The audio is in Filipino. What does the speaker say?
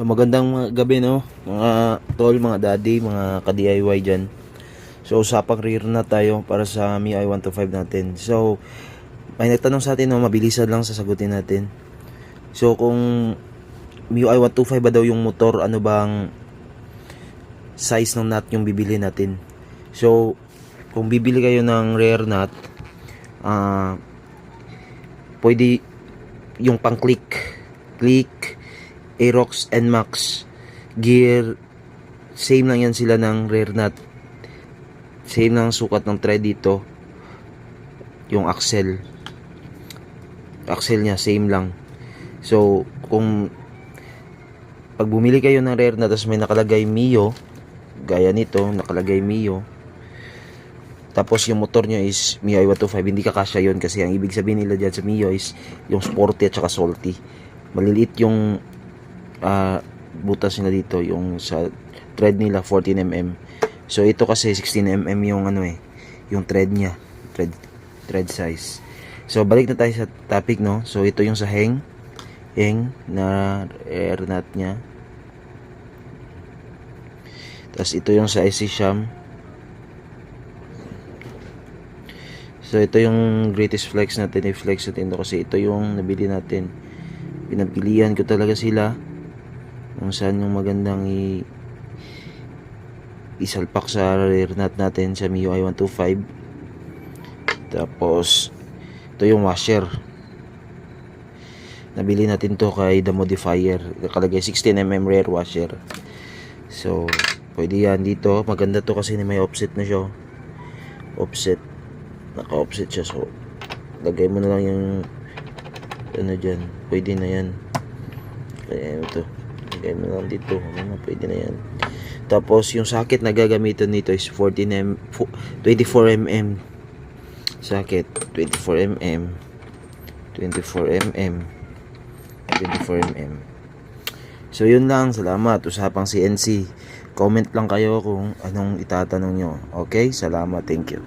So magandang gabi no, mga tol, mga daddy, mga ka-DIY dyan. So usapang rear na tayo para sa MIUI 125 natin. So may nagtanong sa atin no, mabilisan lang sasagutin natin. So kung MIUI 125 ba daw yung motor, ano bang size ng nut yung bibili natin? So kung bibili kayo ng rear nut, pwede yung pang click, Aerox, NMAX, gear, same lang yan sila ng rear nut. Same lang sukat ng thread dito. Yung axle niya same lang. So kung pag bumili kayo ng rear nut tapos may nakalagay Mio, gaya nito, nakalagay Mio, tapos yung motor nyo is MIUI 125, hindi kakasya yun kasi ang ibig sabihin nila dyan sa Mio is yung sporty at saka salty. Maliliit yung butas nila dito, yung sa thread nila 14mm. So ito kasi 16mm yung yung thread niya, thread size. So balik na tayo sa topic no. So ito yung sa heng na air nut niya. Tapos ito yung sa IC sham. So ito yung greatest flex natin, i-flex natin ito kasi ito yung nabili natin. Pinagpilian ko talaga sila kung saan yung magandang isalpak sa rear nut natin sa MIUI 125. Tapos ito yung washer, nabili natin to kay The Modifier, nakalagay 16mm rear washer. So pwede yan dito, maganda to kasi may offset na siya, naka-offset siya. So lagay mo na lang yung dyan, pwede na yan. Kaya ito, lagay mo lang dito, pwede na yan. Tapos yung socket na gagamitin nito is 24mm socket, 24mm. So yun lang, salamat. Usapang CNC, comment lang kayo kung anong itatanong nyo. Okay, salamat, thank you.